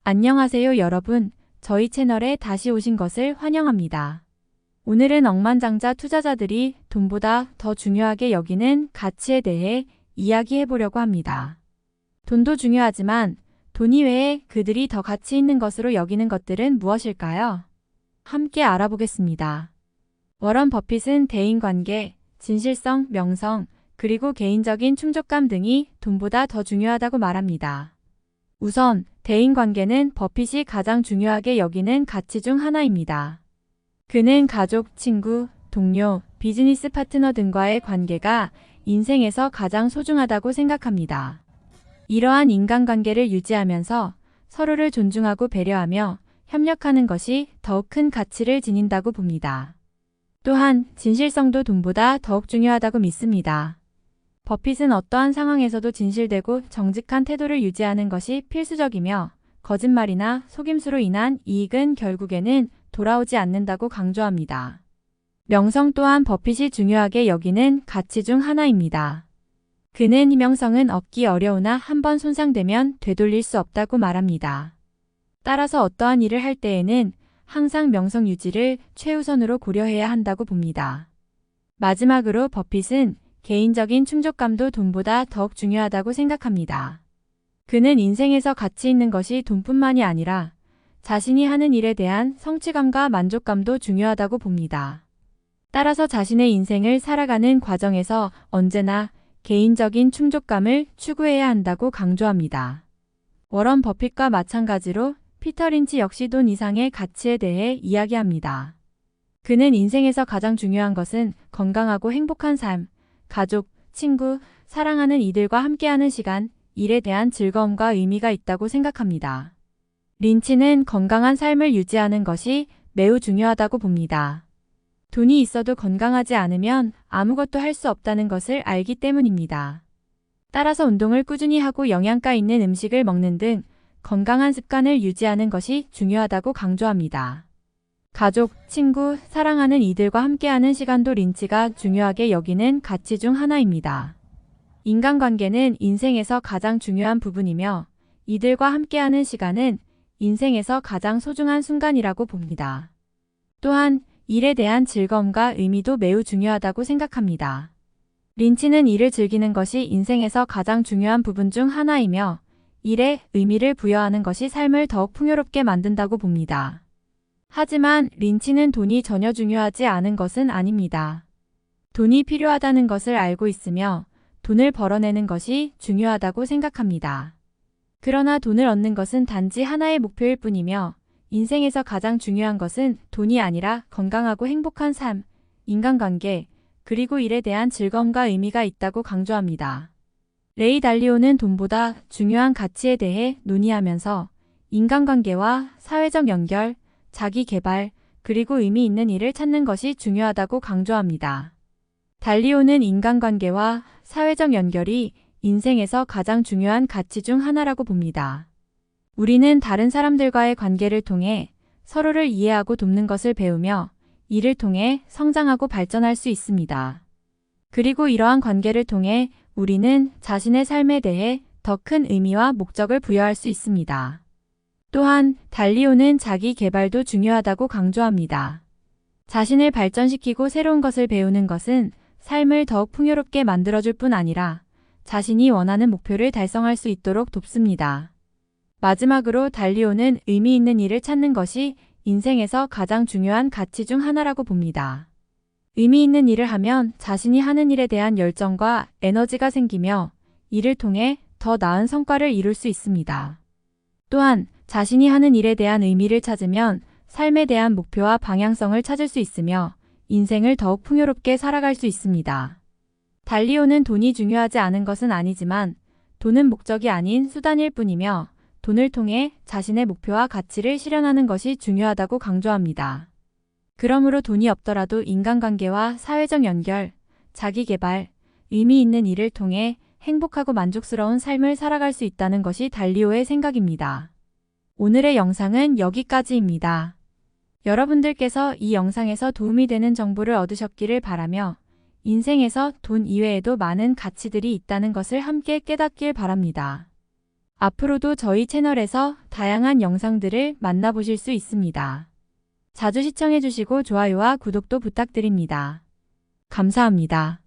안녕하세요 여러분. 저희 채널에 다시 오신 것을 환영합니다. 오늘은 억만장자 투자자들이 돈보다 더 중요하게 여기는 가치에 대해 이야기해 보려고 합니다. 돈도 중요하지만 돈 이외에 그들이 더 가치 있는 것으로 여기는 것들은 무엇일까요? 함께 알아보겠습니다. 워런 버핏은 대인관계, 진실성, 명성, 그리고 개인적인 충족감 등이 돈보다 더 중요하다고 말합니다. 우선 대인관계는 버핏이 가장 중요하게 여기는 가치 중 하나입니다. 그는 가족, 친구, 동료, 비즈니스 파트너 등과의 관계가 인생에서 가장 소중하다고 생각합니다. 이러한 인간관계를 유지하면서 서로를 존중하고 배려하며 협력하는 것이 더욱 큰 가치를 지닌다고 봅니다. 또한 진실성도 돈보다 더욱 중요하다고 믿습니다. 버핏은 어떠한 상황에서도 진실되고 정직한 태도를 유지하는 것이 필수적이며 거짓말이나 속임수로 인한 이익은 결국에는 돌아오지 않는다고 강조합니다. 명성 또한 버핏이 중요하게 여기는 가치 중 하나입니다. 그는 명성은 얻기 어려우나 한번 손상되면 되돌릴 수 없다고 말합니다. 따라서 어떠한 일을 할 때에는 항상 명성 유지를 최우선으로 고려해야 한다고 봅니다. 마지막으로 버핏은 개인적인 충족감도 돈보다 더욱 중요하다고 생각합니다. 그는 인생에서 가치 있는 것이 돈뿐만이 아니라 자신이 하는 일에 대한 성취감과 만족감도 중요하다고 봅니다. 따라서 자신의 인생을 살아가는 과정에서 언제나 개인적인 충족감을 추구해야 한다고 강조합니다. 워런 버핏과 마찬가지로 피터 린치 역시 돈 이상의 가치에 대해 이야기합니다. 그는 인생에서 가장 중요한 것은 건강하고 행복한 삶, 가족, 친구, 사랑하는 이들과 함께하는 시간, 일에 대한 즐거움과 의미가 있다고 생각합니다. 린치는 건강한 삶을 유지하는 것이 매우 중요하다고 봅니다. 돈이 있어도 건강하지 않으면 아무것도 할 수 없다는 것을 알기 때문입니다. 따라서 운동을 꾸준히 하고 영양가 있는 음식을 먹는 등 건강한 습관을 유지하는 것이 중요하다고 강조합니다. 가족, 친구, 사랑하는 이들과 함께하는 시간도 린치가 중요하게 여기는 가치 중 하나입니다. 인간관계는 인생에서 가장 중요한 부분이며 이들과 함께하는 시간은 인생에서 가장 소중한 순간이라고 봅니다. 또한 일에 대한 즐거움과 의미도 매우 중요하다고 생각합니다. 린치는 일을 즐기는 것이 인생에서 가장 중요한 부분 중 하나이며 일에 의미를 부여하는 것이 삶을 더욱 풍요롭게 만든다고 봅니다. 하지만 린치는 돈이 전혀 중요하지 않은 것은 아닙니다. 돈이 필요하다는 것을 알고 있으며 돈을 벌어내는 것이 중요하다고 생각합니다. 그러나 돈을 얻는 것은 단지 하나의 목표일 뿐이며 인생에서 가장 중요한 것은 돈이 아니라 건강하고 행복한 삶, 인간관계, 그리고 일에 대한 즐거움과 의미가 있다고 강조합니다. 레이 달리오는 돈보다 중요한 가치에 대해 논의하면서 인간관계와 사회적 연결, 자기 개발, 그리고 의미 있는 일을 찾는 것이 중요하다고 강조합니다. 달리오는 인간관계와 사회적 연결이 인생에서 가장 중요한 가치 중 하나라고 봅니다. 우리는 다른 사람들과의 관계를 통해 서로를 이해하고 돕는 것을 배우며 이를 통해 성장하고 발전할 수 있습니다. 그리고 이러한 관계를 통해 우리는 자신의 삶에 대해 더 큰 의미와 목적을 부여할 수 있습니다. 또한 달리오는 자기 개발도 중요하다고 강조합니다. 자신을 발전시키고 새로운 것을 배우는 것은 삶을 더욱 풍요롭게 만들어줄 뿐 아니라 자신이 원하는 목표를 달성할 수 있도록 돕습니다. 마지막으로 달리오는 의미 있는 일을 찾는 것이 인생에서 가장 중요한 가치 중 하나라고 봅니다. 의미 있는 일을 하면 자신이 하는 일에 대한 열정과 에너지가 생기며 이를 통해 더 나은 성과를 이룰 수 있습니다. 또한 자신이 하는 일에 대한 의미를 찾으면 삶에 대한 목표와 방향성을 찾을 수 있으며 인생을 더욱 풍요롭게 살아갈 수 있습니다. 달리오는 돈이 중요하지 않은 것은 아니지만 돈은 목적이 아닌 수단일 뿐이며 돈을 통해 자신의 목표와 가치를 실현하는 것이 중요하다고 강조합니다. 그러므로 돈이 없더라도 인간관계와 사회적 연결, 자기 개발, 의미 있는 일을 통해 행복하고 만족스러운 삶을 살아갈 수 있다는 것이 달리오의 생각입니다. 오늘의 영상은 여기까지입니다. 여러분들께서 이 영상에서 도움이 되는 정보를 얻으셨기를 바라며 인생에서 돈 이외에도 많은 가치들이 있다는 것을 함께 깨닫길 바랍니다. 앞으로도 저희 채널에서 다양한 영상들을 만나보실 수 있습니다. 자주 시청해주시고 좋아요와 구독도 부탁드립니다. 감사합니다.